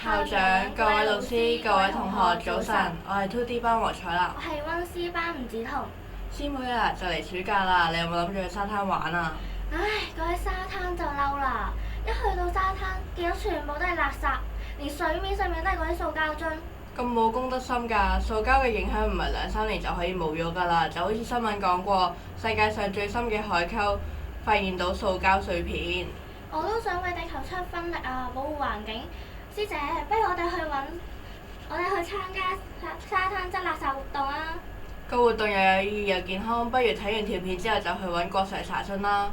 校長、各位老師、各位同學，早晨！我係 2D 班黃彩娜。我係溫師班吳梓彤。師妹啊，就嚟暑假啦，你有冇諗住去沙灘玩啊？唉，講起沙灘就嬲啦！一去到沙灘，見到全部都係垃圾，連水面上面都係嗰啲塑膠樽。咁冇公德心㗎！塑膠嘅影響唔係2、3年就可以冇咗㗎啦，就好似新聞講過，世界上最深嘅海溝發現到塑膠碎片。我都想為地球出分力啊，保護環境。師姐，不如我哋去參加沙灘執垃圾活動啊！個活動又有意義又健康，不如睇完條片之後就去揾郭 Sir 查詢啦。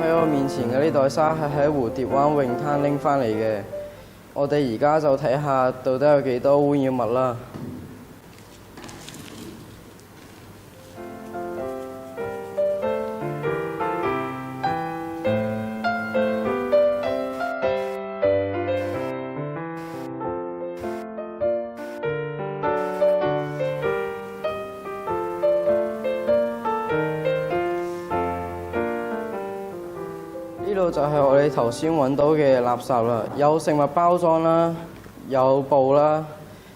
喺我面前嘅呢袋沙係喺蝴蝶灣泳灘拎返嚟嘅，我哋而家就睇下到底有幾多污染物啦。呢度就係我哋頭先揾到嘅垃圾啦，有食物包裝啦，有布啦，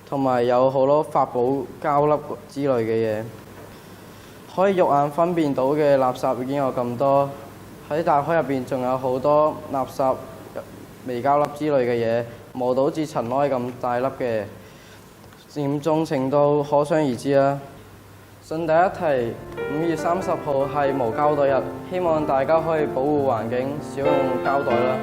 同埋有好多發泡膠粒之類嘅嘢。可以肉眼分辨到嘅垃圾已經有咁多，喺大海入邊仲有好多垃圾、微膠粒之類嘅嘢，磨到好似塵埃咁大粒嘅，嚴重程度可想而知啦。順帶一提，5月30號係無膠袋日，希望大家可以保護環境，少用膠袋啦。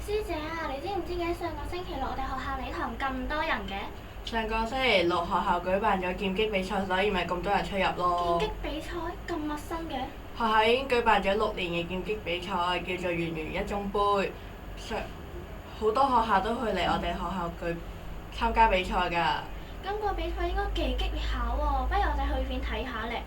師姐啊，你知唔知嘅上個星期六我哋學校禮堂咁多人嘅？上個星期六學校舉辦咗劍擊比賽，所以咪咁多人出入咯。劍擊比賽咁陌生嘅？學校已經舉辦咗6年嘅劍擊比賽，叫做圓圓一中杯。好多學校都會嚟我哋學校參加比賽㗎。今個比賽應該幾激烈下喎，不如我哋去片睇下咧。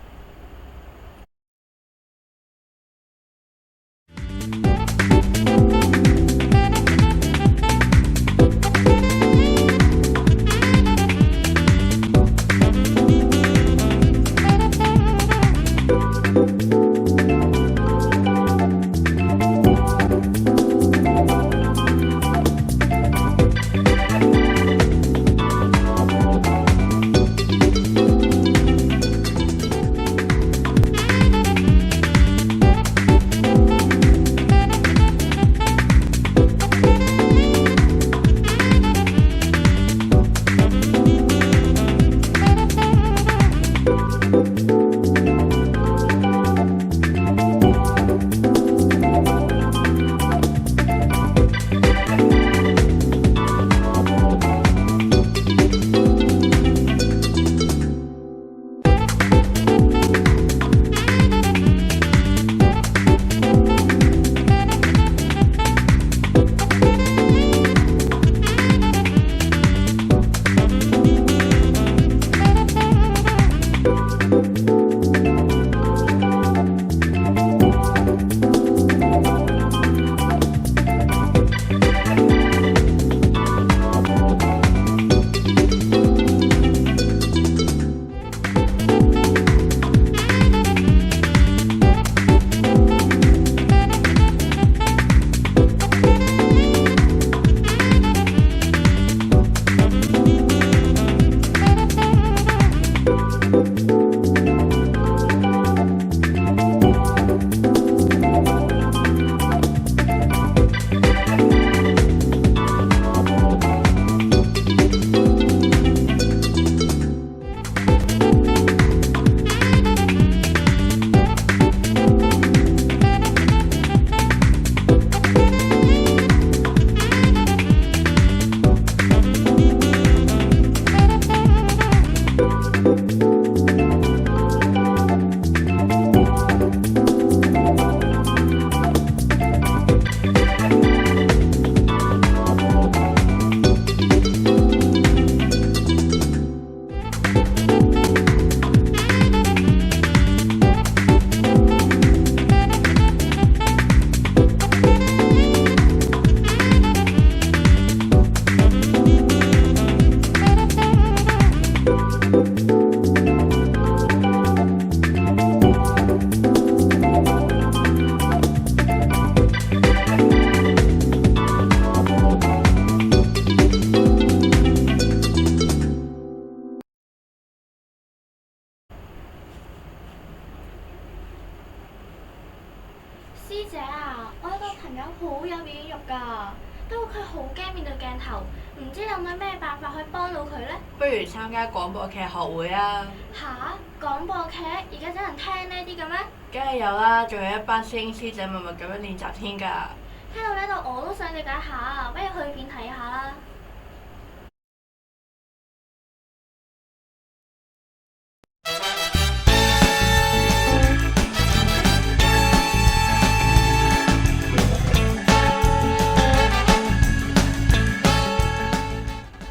求，唔知有冇咩辦法可以幫到佢呢？不如參加廣播劇學會啊！吓？廣播劇而家有人聽呢啲嘅咩？梗係有啦，仲有一班師兄師姐默默咁樣練習添㗎。聽到呢度我都想了解下，不如去片睇下啦。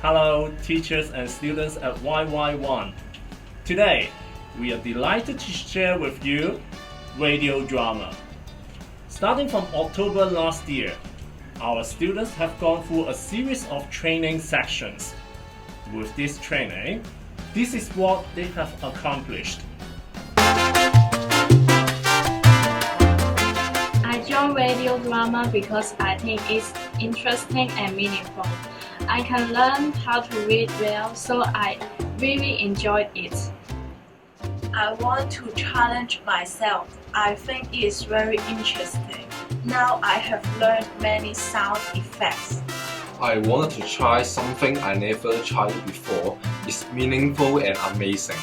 Hello, teachers and students at YY1. Today, we are delighted to share with you radio drama. Starting from October last year, our students have gone through a series of training sections. With this training, this is what they have accomplished. I joined radio drama because I think it's interesting and meaningful. I can learn how to read well, so I really enjoyed it. I want to challenge myself. I think it's very interesting. Now I have learned many sound effects. I wanted to try something I never tried before. It's meaningful and amazing.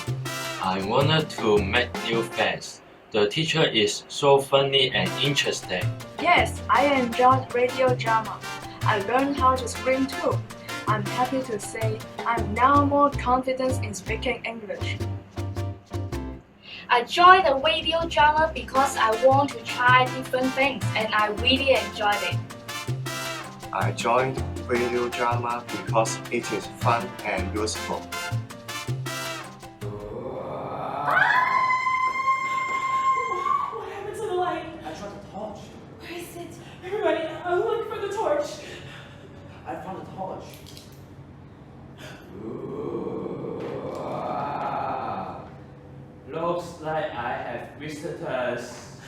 I wanted to make new friends. The teacher is so funny and interesting. Yes, I enjoyed radio drama. I learned how to scream too. I'm happy to say I'm now more confident in speaking English. I joined the radio drama because I want to try different things and I really enjoyed it. I joined radio drama because it is fun and useful. What happened to the light? I tried the torch. Where is it? Everybody, look for the torch. I found the torch. Looks like I have visitors.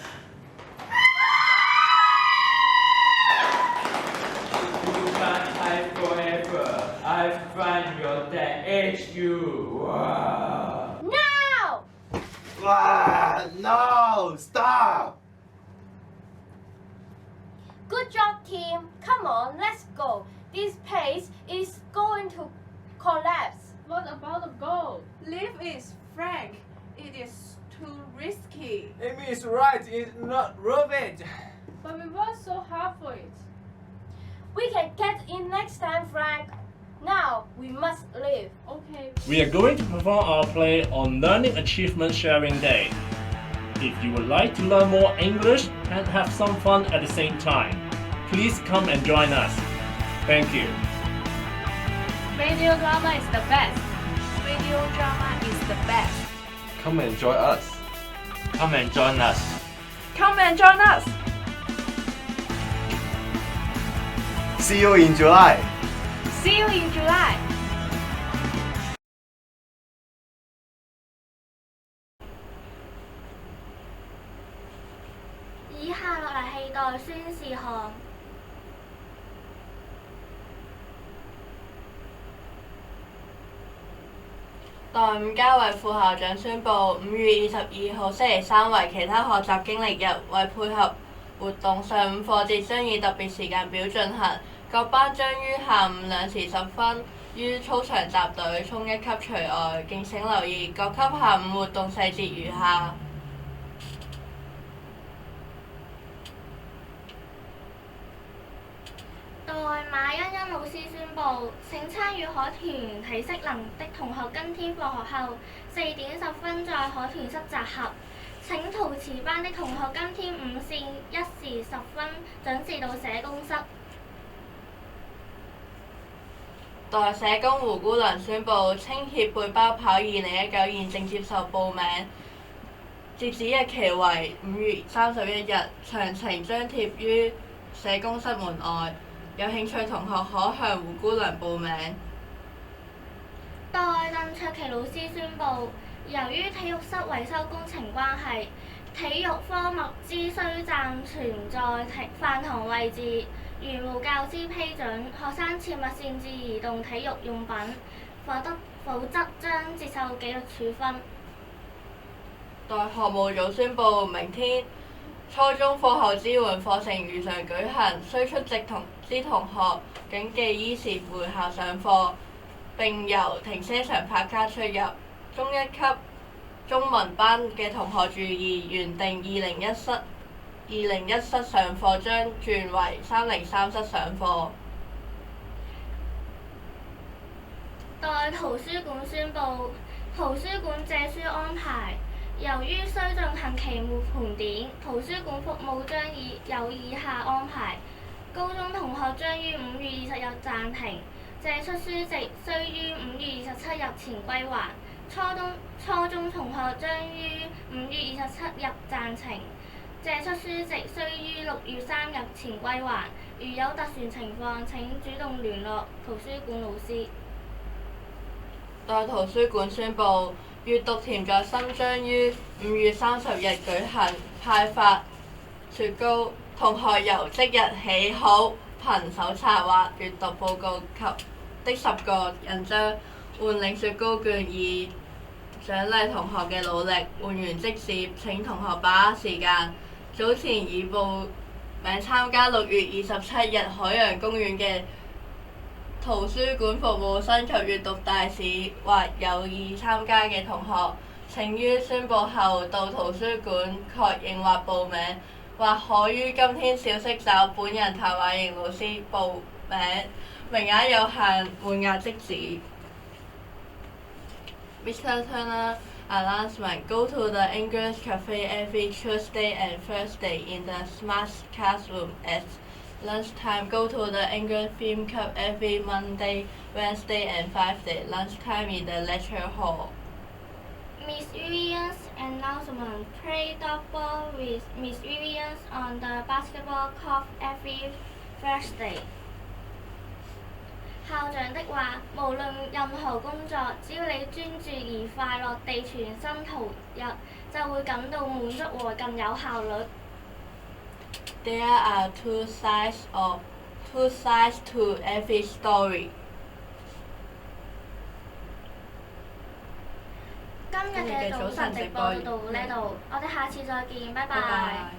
You can't hide forever. I find your dead age, you. Now! No! Stop! Good job, team. Come on, let's go. This place is going to collapse. What about the goal? Leave it, Frank. It is too risky. Amy is right. It's not worth it. But we worked so hard for it. We can get in next time, Frank. Now we must leave. Okay. We are going to perform our play on Learning Achievement Sharing Day. If you would like to learn more English and have some fun at the same time, please come and join us. Thank you. Radio drama is the best. Radio drama is the best. Come and join us. Come and join us. Come and join us. See you in July. See you in July. 以下落嚟係待宣事項。代伍家為副校長宣布，5月22號星期三為其他學習經歷日，為配合活動，上午課節將以特別時間表進行。各班將於下午2時10分於操場集隊，衝1級除外。敬請留意，各級下午活動細節如下。代馬欣欣老師宣布，請參與可團體適能的同學今天放學後4點10分在可團室集合。請陶瓷班的同學今天午膳1時10分準時到社工室。代社工胡姑娘宣布，青協背包跑2019現正接受報名，截止日期為5月31日，詳情張貼於社工室門外。有興趣同學可向胡姑娘報名。代鄧卓琪老師宣布，由於體育室維修工程關係，體育科目資須暫存在飯堂位置。如無教師批准，學生切勿擅自移動體育用品，否則將接受紀律處分。代學務組宣布，明天初中課後支援課程如常舉行，需出席之同學謹記依時回校上課，並由停車場拍卡出入。中一級中文班嘅同學注意，原定201室上課將轉為303室上課。代圖書館宣布，圖書館借書安排。由於需進行期末盤點，圖書館服務將有以下安排：高中同學將於5月20日暫停，借出書籍須於5月27日前歸還；初中同學將於5月27日暫停，借出書籍須於6月3日前歸還。如有特殊情況，請主動聯絡圖書館老師。代圖書館宣布，閱讀填在心將於5月30日舉行派發雪糕，同學由即日起可憑手冊或閱讀報告及的10個印章換領雪糕券，以獎勵同學嘅努力。換完即止，請同學把握時間。早前已報名參加6月27日海洋公園嘅圖書館服務生及閱讀大使或有意參加嘅同學，請於宣佈後到圖書館確認或報名，或可於今天小息找本人譚偉瑩老師報名，名額有限，滿額即止。Mr. Turner announcement: Go to the English Cafe every Tuesday and Thursday in the Smart Classroom at lunchtime. Go to the English Film Club every Monday, Wednesday and Friday. Lunchtime in the lecture hall. Miss Vivian's announcement: Play dodgeball with Miss Vivian on the basketball court every Thursday. 校長的話：無論任何工作，只要你專注而快樂地全心投入，就會感到滿足和更有效率。There are two sides to every story. 今日嘅早晨直播到呢度，我哋下次再見，拜拜。